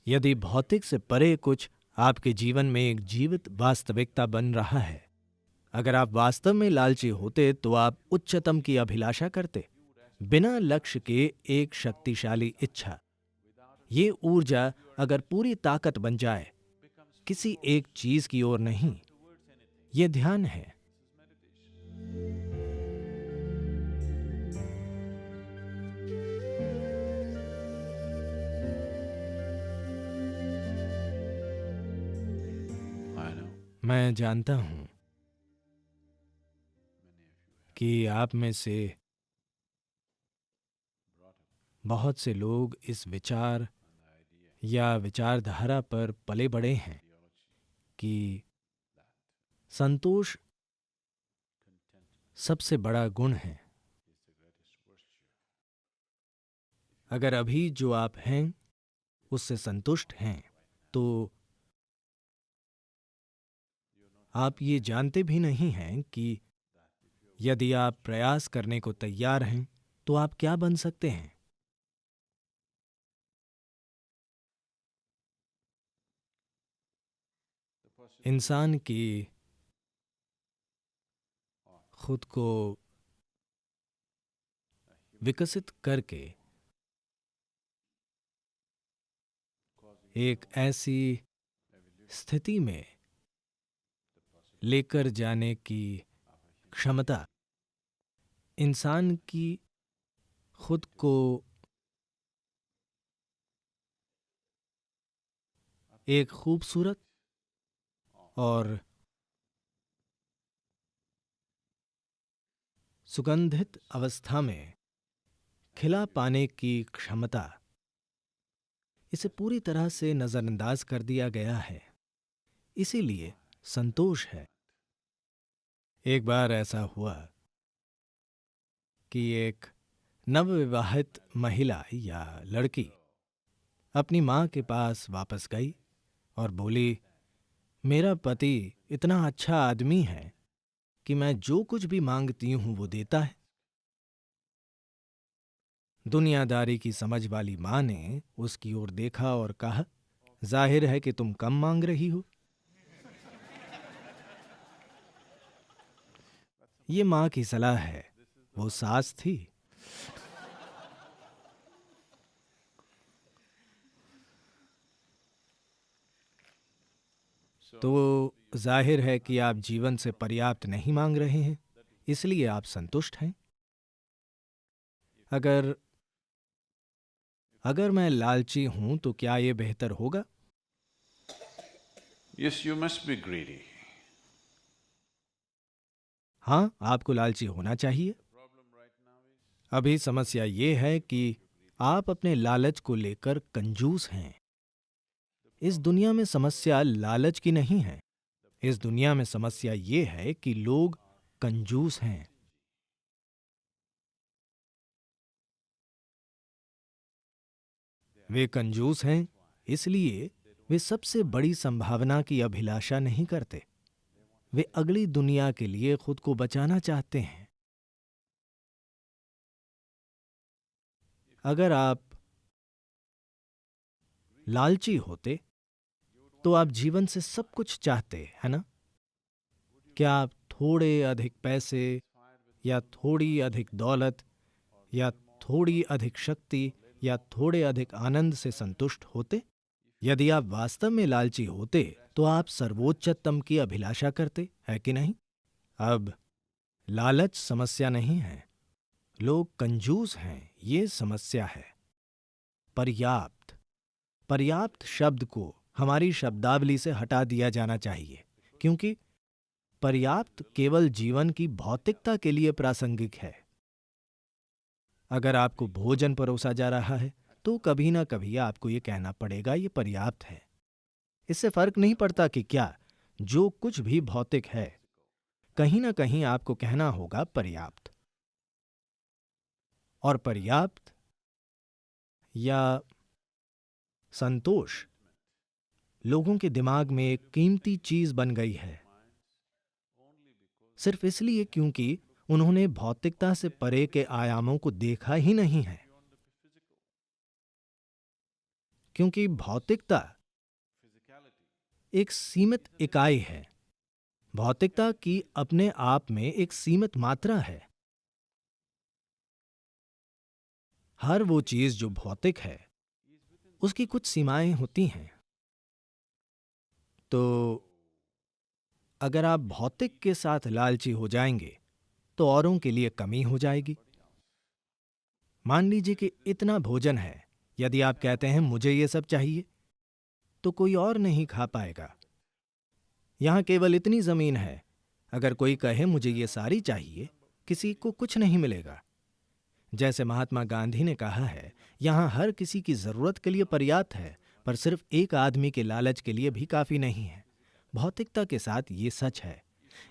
यदि भौतिक से परे कुछ आपके जीवन में एक जीवित वास्तविकता बन रहा है, अगर आप वास्तव में लालची होते तो आप उच्चतम की अभिलाषा करते, बिना लक्ष्य के एक शक्तिशाली इच्छा। ये ऊर्जा अगर पूरी ताकत बन जाए, किसी एक चीज की ओर नहीं, ये ध्यान है। मैं जानता हूं कि आप में से बहुत से लोग इस विचार या विचारधारा पर पले बड़े हैं कि संतोष सबसे बड़ा गुण है। अगर अभी जो आप हैं उससे संतुष्ट हैं, तो आप ये जानते भी नहीं हैं कि यदि आप प्रयास करने को तैयार हैं तो आप क्या बन सकते हैं। इंसान की खुद को विकसित करके एक ऐसी स्थिति में लेकर जाने की क्षमता, इंसान की खुद को एक खूबसूरत और सुगंधित अवस्था में खिला पाने की क्षमता, इसे पूरी तरह से नजरअंदाज कर दिया गया है। इसीलिए संतोष है। एक बार ऐसा हुआ कि एक नवविवाहित महिला या लड़की अपनी मां के पास वापस गई और बोली, मेरा पति इतना अच्छा आदमी है कि मैं जो कुछ भी मांगती हूं वो देता है। दुनियादारी की समझ वाली मां ने उसकी ओर देखा और कहा, जाहिर है कि तुम कम मांग रही हो। ये मां की सलाह है। वो सास थी। तो जाहिर है कि आप जीवन से पर्याप्त नहीं मांग रहे हैं, इसलिए आप संतुष्ट हैं। अगर अगर मैं लालची हूं तो क्या यह बेहतर होगा? Yes, you must be greedy. हां, आपको लालची होना चाहिए। अभी समस्या ये है कि आप अपने लालच को लेकर कंजूस हैं। इस दुनिया में समस्या लालच की नहीं है। इस दुनिया में समस्या ये है कि लोग कंजूस हैं। वे कंजूस हैं, इसलिए वे सबसे बड़ी संभावना की अभिलाषा नहीं करते। वे अगली दुनिया के लिए खुद को बचाना चाहते हैं। अगर आप लालची होते तो आप जीवन से सब कुछ चाहते, है ना? क्या आप थोड़े अधिक पैसे या थोड़ी अधिक दौलत या थोड़ी अधिक शक्ति या थोड़े अधिक आनंद से संतुष्ट होते? यदि आप वास्तव में लालची होते तो आप सर्वोच्चतम की अभिलाषा करते, है कि नहीं? अब लालच समस्या नहीं है, लोग कंजूस हैं, ये समस्या है। पर्याप्त पर्याप्त शब्द को हमारी शब्दावली से हटा दिया जाना चाहिए, क्योंकि पर्याप्त केवल जीवन की भौतिकता के लिए प्रासंगिक है। अगर आपको भोजन परोसा जा रहा है तो कभी ना कभी आपको यह कहना पड़ेगा, यह पर्याप्त है। इससे फर्क नहीं पड़ता कि क्या, जो कुछ भी भौतिक है, कहीं ना कहीं आपको कहना होगा पर्याप्त। और पर्याप्त या संतोष लोगों के दिमाग में एक कीमती चीज बन गई है, सिर्फ इसलिए क्योंकि उन्होंने भौतिकता से परे के आयामों को देखा ही नहीं है। क्योंकि भौतिकता एक सीमित इकाई है। भौतिकता की अपने आप में एक सीमित मात्रा है। हर वो चीज जो भौतिक है उसकी कुछ सीमाएं होती हैं। तो अगर आप भौतिक के साथ लालची हो जाएंगे तो औरों के लिए कमी हो जाएगी। मान लीजिए कि इतना भोजन है, यदि आप कहते हैं मुझे ये सब चाहिए, तो कोई और नहीं खा पाएगा। यहां केवल इतनी जमीन है, अगर कोई कहे मुझे ये सारी चाहिए, किसी को कुछ नहीं मिलेगा। जैसे महात्मा गांधी ने कहा है, यहां हर किसी की जरूरत के लिए पर्याप्त है, पर सिर्फ एक आदमी के लालच के लिए भी काफी नहीं है। भौतिकता के साथ ये सच है।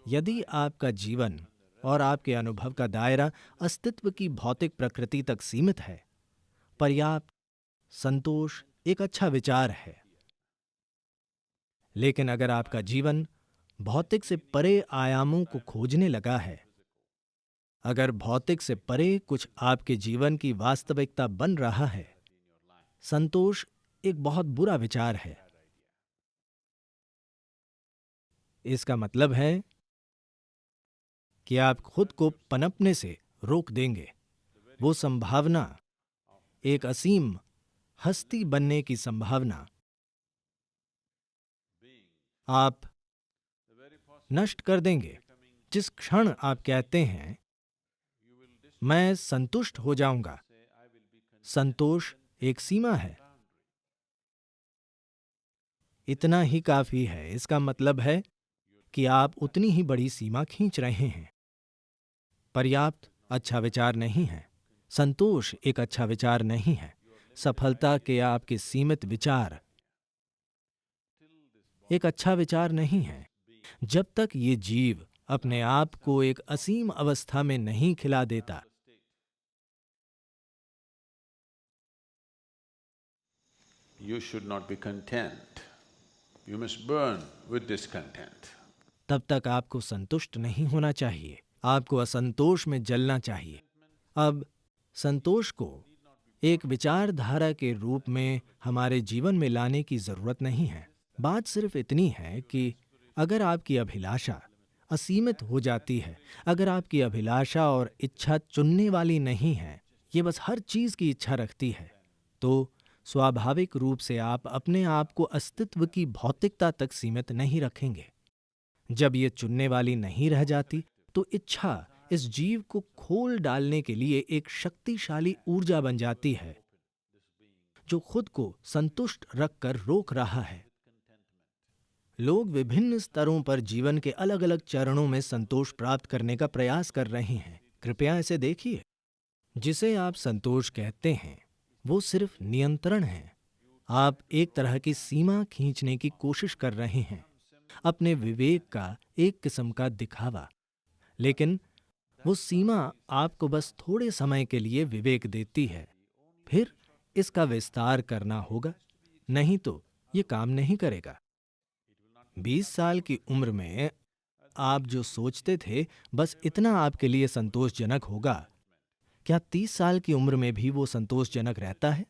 यदि आपका जीवन और आपके अनुभव का दायरा अस्तित्व की भौतिक प्रकृति तक सीमित है, पर्याप्त संतोष एक अच्छा विचार है। लेकिन अगर आपका जीवन भौतिक से परे आयामों को खोजने लगा है, अगर भौतिक से परे कुछ आपके जीवन की वास्तविकता बन रहा है, संतोष एक बहुत बुरा विचार है। इसका मतलब है कि आप खुद को पनपने से रोक देंगे। वो संभावना, एक असीम हस्ती बनने की संभावना, आप नष्ट कर देंगे। जिस क्षण आप कहते हैं मैं संतुष्ट हो जाऊंगा, संतोष एक सीमा है। इतना ही काफी है। इसका मतलब है कि आप उतनी ही बड़ी सीमा खींच रहे हैं। पर्याप्त अच्छा विचार नहीं है। संतोष एक अच्छा विचार नहीं है। सफलता के आपके सीमित विचार एक अच्छा विचार नहीं है। जब तक ये जीव अपने आप को एक असीम अवस्था में नहीं खिला देता, You should not be content. You must burn with discontent. तब तक आपको संतुष्ट नहीं होना चाहिए। आपको असंतोष में जलना चाहिए। अब संतोष को एक विचारधारा के रूप में हमारे जीवन में लाने की जरूरत नहीं है। बात सिर्फ इतनी है कि अगर आपकी अभिलाषा असीमित हो जाती है, अगर आपकी अभिलाषा और इच्छा चुनने वाली नहीं है, ये बस हर चीज की इच्छा रखती है, तो स्वाभाविक रूप से आप अपने आप को अस्तित्व की भौतिकता तक सीमित नहीं रखेंगे। जब ये चुनने वाली नहीं रह जाती, तो इच्छा इस जीव को खोल डालने के लिए एक शक्तिशाली ऊर्जा बन जाती है, जो खुद को संतुष्ट रखकर रोक रहा है। लोग विभिन्न स्तरों पर जीवन के अलग अलग चरणों में संतोष प्राप्त करने का प्रयास कर रहे हैं। कृपया इसे देखिए। जिसे आप संतोष कहते हैं वो सिर्फ नियंत्रण है। आप एक तरह की सीमा खींचने की कोशिश कर रहे हैं, अपने विवेक का एक किस्म का दिखावा। लेकिन वो सीमा आपको बस थोड़े समय के लिए विवेक देती है, फिर इसका विस्तार करना होगा, नहीं तो ये काम नहीं करेगा। 20 साल की उम्र में आप जो सोचते थे बस इतना आपके लिए संतोषजनक होगा, क्या 30 साल की उम्र में भी वो संतोषजनक रहता है?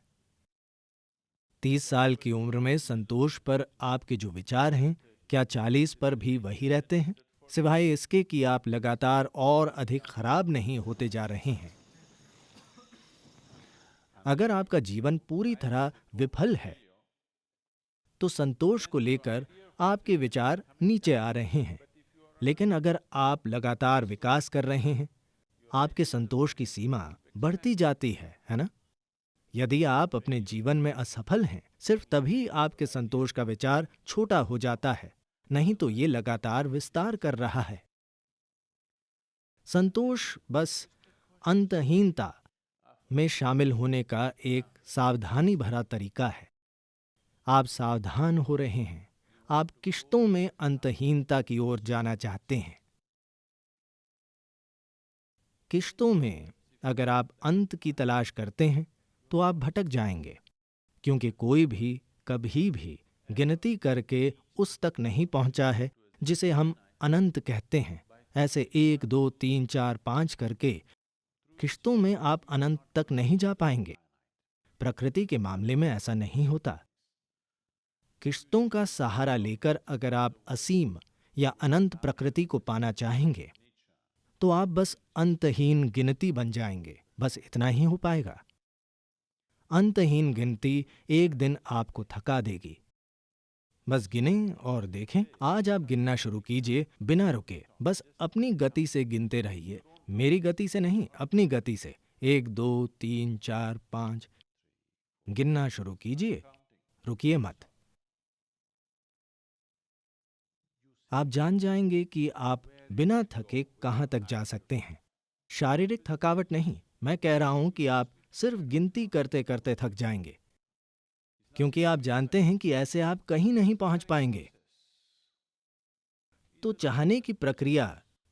30 साल की उम्र में संतोष पर आपके जो विचार हैं, क्या 40 पर भी वही रहते हैं? सिवाय इसके कि आप लगातार और अधिक खराब नहीं होते जा रहे हैं। अगर आपका जीवन पूरी तरह विफल है, तो संतोष को लेकर आपके विचार नीचे आ रहे हैं। लेकिन अगर आप लगातार विकास कर रहे हैं, आपके संतोष की सीमा बढ़ती जाती है ना? यदि आप अपने जीवन में असफल हैं, सिर्फ तभी आपके संतोष का विचार छोटा हो जाता है, नहीं तो ये लगातार विस्तार कर रहा है। संतोष बस अंतहीनता में शामिल होने का एक सावधानी भरा तरीका है। आप सावधान हो रहे हैं। आप किश्तों में अंतहीनता की ओर जाना चाहते हैं। किश्तों में अगर आप अंत की तलाश करते हैं तो आप भटक जाएंगे, क्योंकि कोई भी कभी भी गिनती करके उस तक नहीं पहुंचा है जिसे हम अनंत कहते हैं। ऐसे 1, 2, 3, 4, 5 करके किश्तों में आप अनंत तक नहीं जा पाएंगे। प्रकृति के मामले में ऐसा नहीं होता। किश्तों का सहारा लेकर अगर आप असीम या अनंत प्रकृति को पाना चाहेंगे तो आप बस अंतहीन गिनती बन जाएंगे। बस इतना ही हो पाएगा। अंतहीन गिनती एक दिन आपको थका देगी। बस गिनें और देखें। आज आप गिनना शुरू कीजिए बिना रुके। बस अपनी गति से गिनते रहिए, मेरी गति से नहीं, अपनी गति से। 1 2 3 4 5 गिनना शुरू कीजिए, रुकिए मत। आप जान जाएंगे कि आप बिना थके कहां तक जा सकते हैं। शारीरिक थकावट नहीं, मैं कह रहा हूं कि आप सिर्फ गिनती करते करते थक जाएंगे, क्योंकि आप जानते हैं कि ऐसे आप कहीं नहीं पहुंच पाएंगे। तो चाहने की प्रक्रिया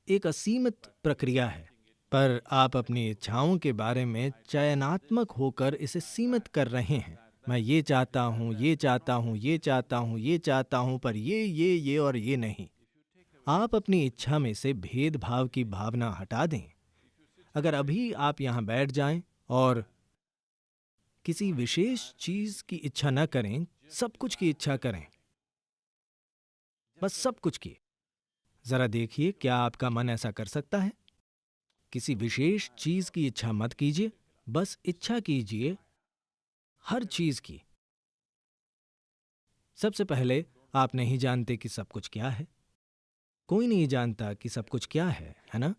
एक असीमित प्रक्रिया है, पर आप अपनी इच्छाओं के बारे में चयनात्मक होकर इसे सीमित कर रहे हैं। मैं ये चाहता हूं, ये चाहता हूं, ये चाहता हूं, ये चाहता हूं, पर ये और ये नहीं। आप अपनी इच्छा में से भेदभाव की भावना हटा दें। अगर अभी आप यहां बैठ जाएं और किसी विशेष चीज की इच्छा न करें, सब कुछ की इच्छा करें, बस सब कुछ की। जरा देखिए, क्या आपका मन ऐसा कर सकता है? किसी विशेष चीज की इच्छा मत कीजिए, बस इच्छा कीजिए हर चीज की। सबसे पहले आप नहीं जानते कि सब कुछ क्या है। कोई नहीं जानता कि सब कुछ क्या है ना?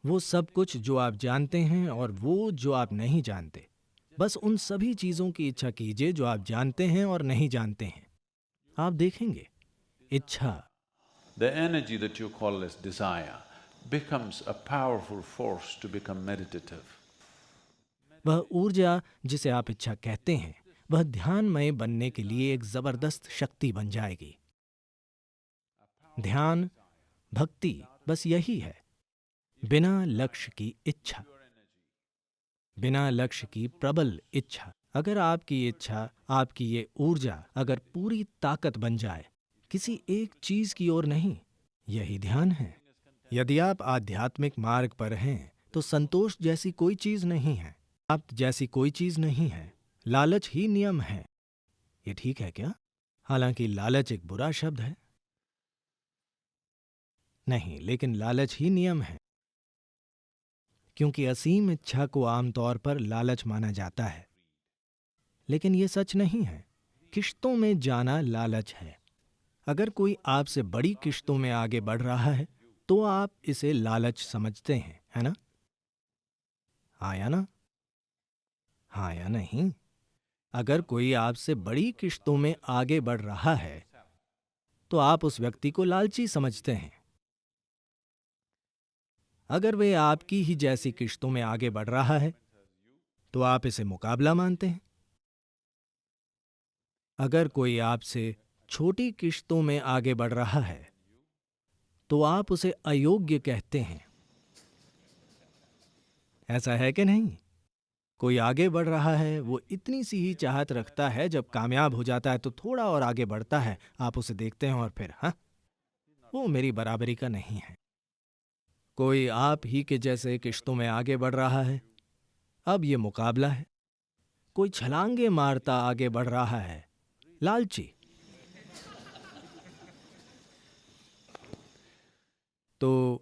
वो सब कुछ जो आप जानते हैं और वो जो आप नहीं जानते, बस उन सभी चीजों की इच्छा कीजिए जो आप जानते हैं और नहीं जानते हैं। आप देखेंगे इच्छा, The energy that you call as desire becomes a powerful force to become meditative. वह ऊर्जा जिसे आप इच्छा कहते हैं, वह ध्यानमय बनने के लिए एक जबरदस्त शक्ति बन जाएगी। ध्यान, भक्ति, बस यही है। बिना लक्ष्य की इच्छा, बिना लक्ष्य की प्रबल इच्छा। अगर आपकी इच्छा, आपकी ये ऊर्जा अगर पूरी ताकत बन जाए किसी एक चीज की ओर नहीं, यही ध्यान है। यदि आप आध्यात्मिक मार्ग पर हैं तो संतोष जैसी कोई चीज नहीं है, आप जैसी कोई चीज नहीं है। लालच ही नियम है। ये ठीक है क्या? हालांकि लालच एक बुरा शब्द है। नहीं, लेकिन लालच ही नियम है, क्योंकि असीम इच्छा को आमतौर पर लालच माना जाता है। लेकिन यह सच नहीं है। किश्तों में जाना लालच है। अगर कोई आपसे बड़ी किश्तों में आगे बढ़ रहा है तो आप इसे लालच समझते हैं, है ना? हाँ या ना? हाँ या नहीं? अगर कोई आपसे बड़ी किश्तों में आगे बढ़ रहा है तो आप उस व्यक्ति को लालची समझते हैं। अगर वे आपकी ही जैसी किश्तों में आगे बढ़ रहा है तो आप इसे मुकाबला मानते हैं। अगर कोई आपसे छोटी किश्तों में आगे बढ़ रहा है तो आप उसे अयोग्य कहते हैं। ऐसा है कि नहीं? कोई आगे बढ़ रहा है, वो इतनी सी ही चाहत रखता है, जब कामयाब हो जाता है तो थोड़ा और आगे बढ़ता है। आप उसे देखते हैं और फिर वो मेरी बराबरी का नहीं है। कोई आप ही के जैसे किश्तों में आगे बढ़ रहा है, अब ये मुकाबला है। कोई छलांगे मारता आगे बढ़ रहा है, लालची। तो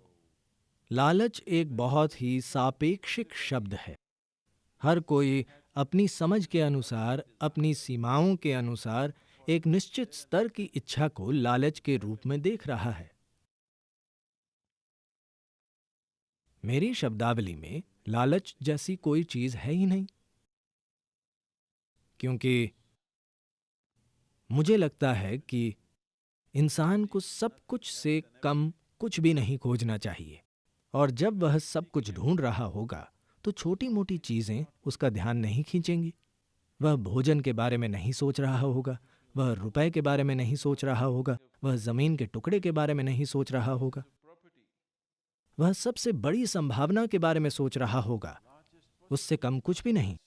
लालच एक बहुत ही सापेक्षिक शब्द है। हर कोई अपनी समझ के अनुसार, अपनी सीमाओं के अनुसार एक निश्चित स्तर की इच्छा को लालच के रूप में देख रहा है। मेरी शब्दावली में लालच जैसी कोई चीज है ही नहीं, क्योंकि मुझे लगता है कि इंसान को सब कुछ से कम कुछ भी नहीं खोजना चाहिए, और जब वह सब कुछ ढूंढ रहा होगा तो छोटी मोटी चीजें उसका ध्यान नहीं खींचेंगी। वह भोजन के बारे में नहीं सोच रहा होगा, वह रुपए के बारे में नहीं सोच रहा होगा, वह जमीन के टुकड़े के बारे में नहीं सोच रहा होगा, वह सबसे बड़ी संभावना के बारे में सोच रहा होगा, उससे कम कुछ भी नहीं।